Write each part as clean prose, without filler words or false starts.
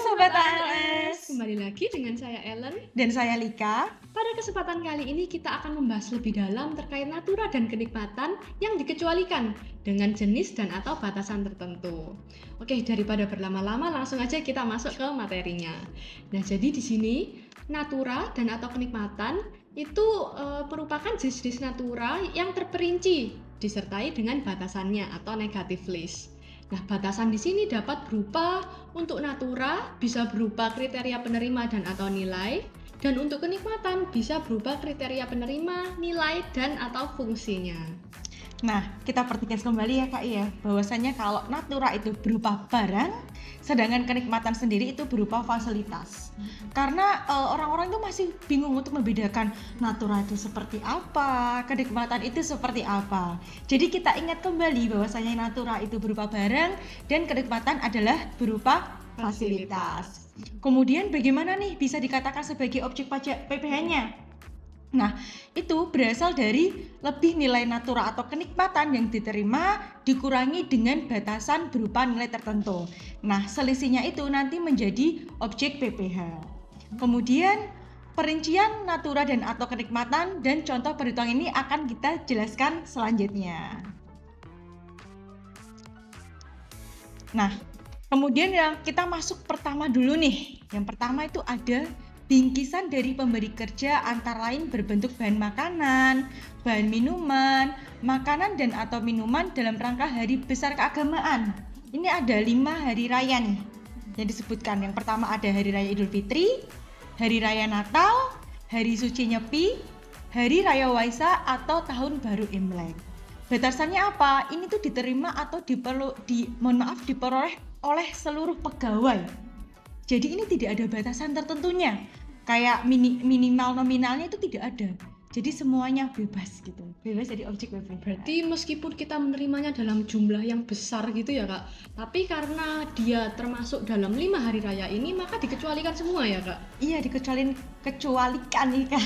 Sobat ALS. Kembali lagi dengan saya Ellen. Dan saya Lika. Pada kesempatan kali ini kita akan membahas lebih dalam terkait natura dan kenikmatan yang dikecualikan dengan jenis dan atau batasan tertentu. Oke, daripada berlama-lama langsung aja kita masuk ke materinya. Nah, jadi di sini natura dan atau kenikmatan itu merupakan jenis-jenis natura yang terperinci disertai dengan batasannya atau negative list. Nah, batasan di sini dapat berupa untuk natura bisa berupa kriteria penerima dan atau nilai, dan untuk kenikmatan bisa berupa kriteria penerima, nilai, dan atau fungsinya. Nah, kita pertegas kembali ya Kak ya, bahwasanya kalau natura itu berupa barang, sedangkan kenikmatan sendiri itu berupa fasilitas. Karena orang-orang itu masih bingung untuk membedakan natura itu seperti apa, kenikmatan itu seperti apa. Jadi kita ingat kembali bahwasanya natura itu berupa barang dan kenikmatan adalah berupa fasilitas. Kemudian bagaimana nih bisa dikatakan sebagai objek pajak PPh-nya? Nah, itu berasal dari lebih nilai natura atau kenikmatan yang diterima dikurangi dengan batasan berupa nilai tertentu. Nah, selisihnya itu nanti menjadi objek PPh. Kemudian perincian natura dan atau kenikmatan dan contoh perhitungan ini akan kita jelaskan selanjutnya. Nah, kemudian yang kita masuk pertama dulu nih. Yang pertama itu ada bingkisan dari pemberi kerja antara lain berbentuk bahan makanan, bahan minuman, makanan dan atau minuman dalam rangka hari besar keagamaan. Ini ada 5 hari raya nih yang disebutkan. Yang pertama ada Hari Raya Idul Fitri, Hari Raya Natal, Hari Suci Nyepi, Hari Raya Waisak atau Tahun Baru Imlek. Batasannya apa? Ini tuh diterima atau diperoleh oleh seluruh pegawai. Jadi ini tidak ada batasan tertentunya. Kayak minimal nominalnya itu tidak ada. Jadi semuanya bebas gitu. Bebas jadi objek PPh. Berarti meskipun kita menerimanya dalam jumlah yang besar gitu ya Kak, tapi karena dia termasuk dalam 5 hari raya ini maka dikecualikan semua ya Kak? Iya, dikecualikan nih Kak.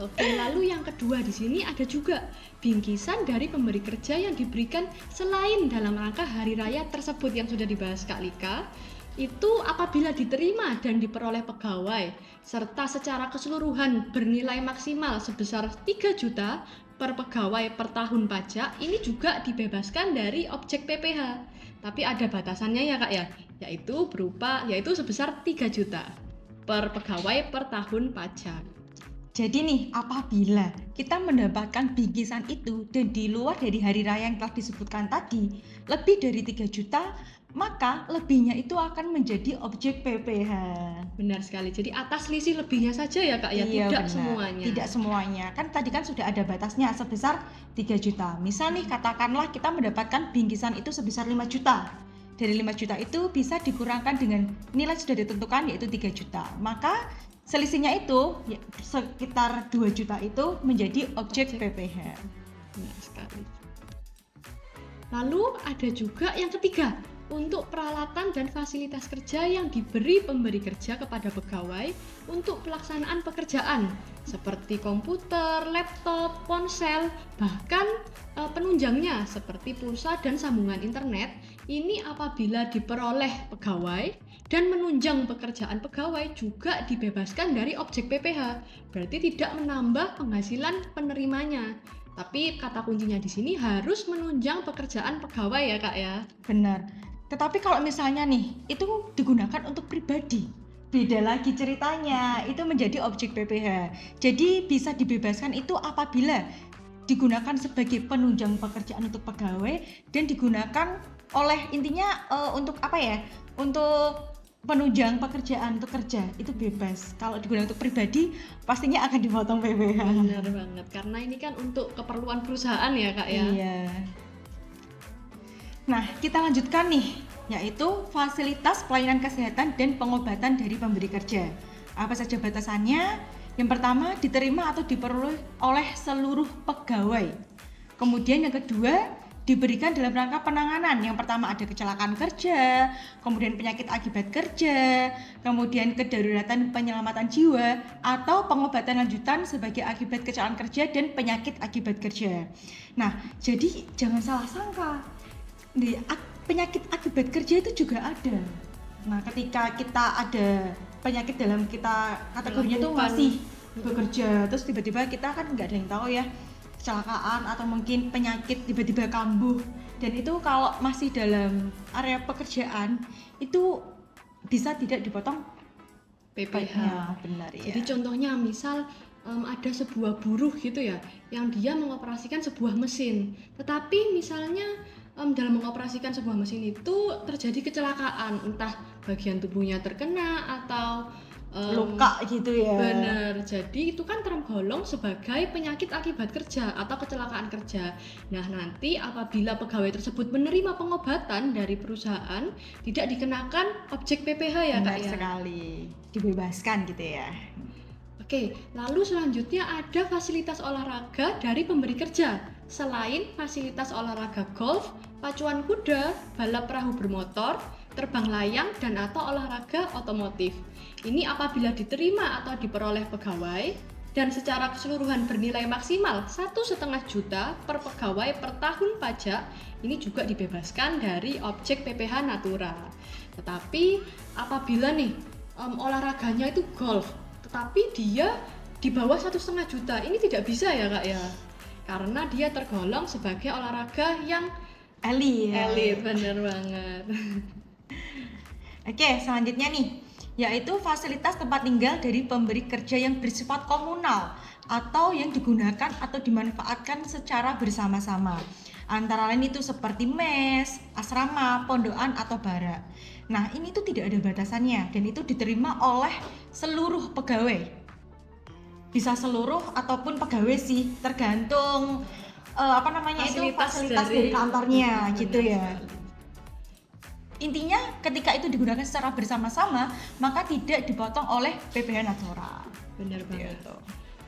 Oke, lalu yang kedua di sini ada juga bingkisan dari pemberi kerja yang diberikan selain dalam rangka hari raya tersebut yang sudah dibahas Kak Lika. Itu apabila diterima dan diperoleh pegawai serta secara keseluruhan bernilai maksimal sebesar 3 juta per pegawai per tahun pajak, ini juga dibebaskan dari objek PPh. Tapi ada batasannya ya Kak ya, yaitu sebesar 3 juta per pegawai per tahun pajak. Jadi nih, apabila kita mendapatkan bingkisan itu dan di luar dari hari raya yang telah disebutkan tadi, lebih dari 3 juta, maka lebihnya itu akan menjadi objek PPh. Benar sekali. Jadi atas selisih lebihnya saja ya Kak ya, Iya, tidak benar. semuanya. Tidak semuanya. Kan tadi kan sudah ada batasnya sebesar 3 juta. Misal nih katakanlah kita mendapatkan bingkisan itu sebesar 5 juta. Dari 5 juta itu bisa dikurangkan dengan nilai sudah ditentukan yaitu 3 juta. Maka selisihnya itu ya, sekitar 2 juta itu menjadi objek PPh. Benar sekali. Lalu ada juga yang ketiga, untuk peralatan dan fasilitas kerja yang diberi pemberi kerja kepada pegawai untuk pelaksanaan pekerjaan seperti komputer, laptop, ponsel, bahkan penunjangnya seperti pulsa dan sambungan internet. Ini apabila diperoleh pegawai dan menunjang pekerjaan pegawai juga dibebaskan dari objek PPh. Berarti tidak menambah penghasilan penerimanya. Tapi kata kuncinya di sini harus menunjang pekerjaan pegawai ya Kak ya. Benar. Tetapi kalau misalnya nih, itu digunakan untuk pribadi, beda lagi ceritanya, itu menjadi objek PPh. Jadi bisa dibebaskan itu apabila digunakan sebagai penunjang pekerjaan untuk pegawai dan digunakan oleh intinya untuk apa ya? Untuk penunjang pekerjaan untuk kerja itu bebas. Kalau digunakan untuk pribadi pastinya akan dipotong PPh. Benar banget, karena ini kan untuk keperluan perusahaan ya Kak ya. Iya. Nah, kita lanjutkan nih, yaitu fasilitas pelayanan kesehatan dan pengobatan dari pemberi kerja. Apa saja batasannya? Yang pertama, diterima atau diperoleh oleh seluruh pegawai. Kemudian yang kedua, diberikan dalam rangka penanganan. Yang pertama ada kecelakaan kerja, kemudian penyakit akibat kerja, kemudian kedaruratan penyelamatan jiwa, atau pengobatan lanjutan sebagai akibat kecelakaan kerja dan penyakit akibat kerja. Nah, jadi jangan salah sangka. Penyakit akibat kerja itu juga ada. Nah, ketika kita ada penyakit dalam kita kategorinya tuh Melakukan. masih bekerja, terus tiba-tiba kita kan nggak ada yang tahu ya, kecelakaan atau mungkin penyakit tiba-tiba kambuh, dan itu kalau masih dalam area pekerjaan itu bisa tidak dipotong PPH. pajaknya. Benar ya. Jadi contohnya misal ada sebuah buruh gitu ya, yang dia mengoperasikan sebuah mesin, tetapi misalnya dalam mengoperasikan sebuah mesin itu terjadi kecelakaan, entah bagian tubuhnya terkena atau luka gitu ya. benar, jadi itu kan tergolong sebagai penyakit akibat kerja atau kecelakaan kerja. Nah, nanti apabila pegawai tersebut menerima pengobatan dari perusahaan, tidak dikenakan objek PPH ya Benar Kak ya. sekali, dibebaskan gitu ya. Oke, lalu selanjutnya ada fasilitas olahraga dari pemberi kerja. Selain fasilitas olahraga golf, pacuan kuda, balap perahu bermotor, terbang layang, dan atau olahraga otomotif. Ini apabila diterima atau diperoleh pegawai dan secara keseluruhan bernilai maksimal 1,5 juta per pegawai per tahun pajak, ini juga dibebaskan dari objek PPH Natura. Tetapi apabila nih olahraganya itu golf, tetapi dia di bawah 1,5 juta, ini tidak bisa ya Kak ya, karena dia tergolong sebagai olahraga yang elit, bener banget. Oke, selanjutnya nih, yaitu fasilitas tempat tinggal dari pemberi kerja yang bersifat komunal atau yang digunakan atau dimanfaatkan secara bersama-sama. Antara lain itu seperti mes, asrama, pondokan atau barak. Nah, ini tuh tidak ada batasannya dan itu diterima oleh seluruh pegawai. Bisa seluruh ataupun pegawai sih, tergantung fasilitas dari kantornya gitu ya. Intinya ketika itu digunakan secara bersama-sama, maka tidak dipotong oleh PPH Natura. Bener banget. Gitu.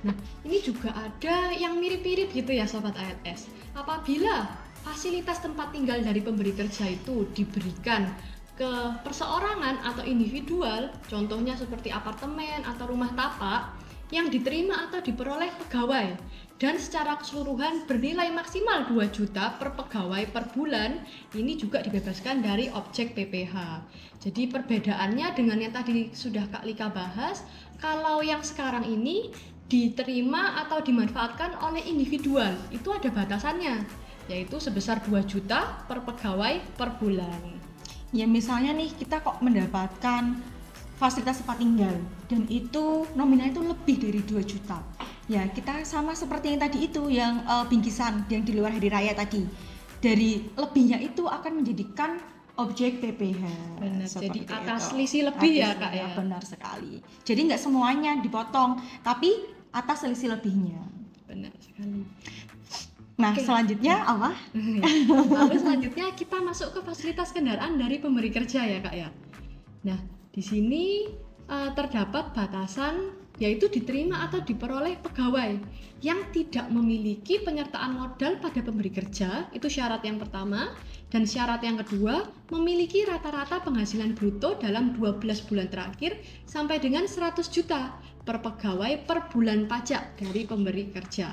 Nah, ini juga ada yang mirip-mirip gitu ya Sobat ALS. Apabila fasilitas tempat tinggal dari pemberi kerja itu diberikan ke perseorangan atau individual, contohnya seperti apartemen atau rumah tapak, yang diterima atau diperoleh pegawai dan secara keseluruhan bernilai maksimal 2 juta per pegawai per bulan, ini juga dibebaskan dari objek PPH. Jadi perbedaannya dengan yang tadi sudah Kak Lika bahas, kalau yang sekarang ini diterima atau dimanfaatkan oleh individual, itu ada batasannya, yaitu sebesar 2 juta per pegawai per bulan. Ya misalnya nih kita kok mendapatkan fasilitas tempat tinggal dan itu nominalnya itu lebih dari 2 juta. Ya kita sama seperti yang tadi itu, yang bingkisan yang di luar hari raya tadi. Dari lebihnya itu akan menjadikan objek PPH. Benar, jadi Seperti atas itu. selisih lebih ya Atas- Kak ya. Benar sekali. Jadi nggak semuanya dipotong, tapi atas selisih lebihnya. Benar sekali. Nah, Oke. selanjutnya apa? Lalu selanjutnya kita masuk ke fasilitas kendaraan dari pemberi kerja ya Kak ya. Nah, di sini terdapat batasan, yaitu diterima atau diperoleh pegawai yang tidak memiliki penyertaan modal pada pemberi kerja, itu syarat yang pertama. Dan syarat yang kedua, memiliki rata-rata penghasilan bruto dalam 12 bulan terakhir sampai dengan 100 juta per pegawai per bulan pajak dari pemberi kerja.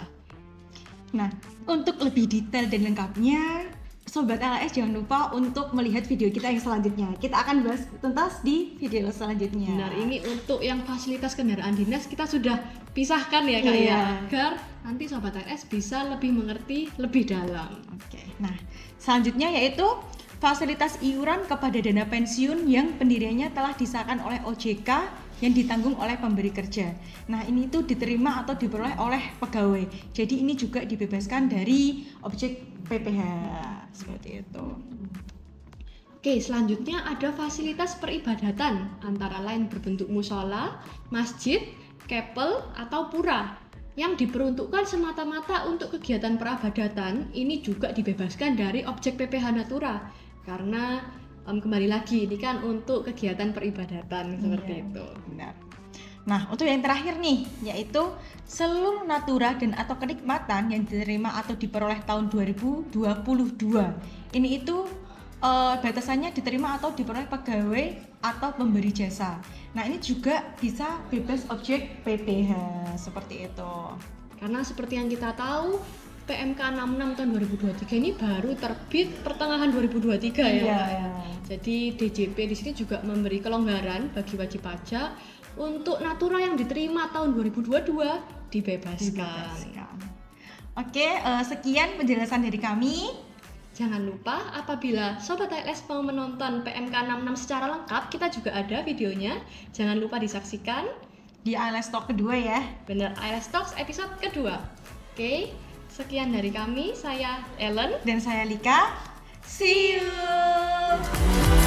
Nah, untuk lebih detail dan lengkapnya, Sobat LAS jangan lupa untuk melihat video kita yang selanjutnya. Kita akan bahas tuntas di video selanjutnya. Benar, ini untuk yang fasilitas kendaraan dinas kita sudah pisahkan ya Kak Iya. ya, agar nanti Sobat RS bisa lebih mengerti lebih dalam. Oke. Nah, selanjutnya yaitu fasilitas iuran kepada dana pensiun yang pendiriannya telah disahkan oleh OJK yang ditanggung oleh pemberi kerja. Nah, ini tuh diterima atau diperoleh oleh pegawai. Jadi ini juga dibebaskan dari objek PPH seperti itu. Oke, selanjutnya ada fasilitas peribadatan antara lain berbentuk musola, masjid, chapel atau pura yang diperuntukkan semata-mata untuk kegiatan peribadatan. Ini juga dibebaskan dari objek PPH Natura karena kembali lagi ini kan untuk kegiatan peribadatan seperti Iya, itu. benar. Nah, untuk yang terakhir nih, yaitu seluruh natura dan atau kenikmatan yang diterima atau diperoleh tahun 2022. Ini itu batasannya diterima atau diperoleh pegawai atau pemberi jasa. Nah, ini juga bisa bebas objek PPH seperti itu. Karena seperti yang kita tahu, PMK 66 tahun 2023 ini baru terbit pertengahan 2023 ya. Iya. Jadi DJP di sini juga memberi kelonggaran bagi wajib pajak untuk natura yang diterima tahun 2022 dibebaskan. Oke, sekian penjelasan dari kami. Jangan lupa apabila Sobat ALS mau menonton PMK 66 secara lengkap, kita juga ada videonya. Jangan lupa disaksikan Di ALS Talk kedua ya. bener ALS Talks episode kedua. Oke, sekian dari kami. Saya Ellen. Dan saya Lika. See you.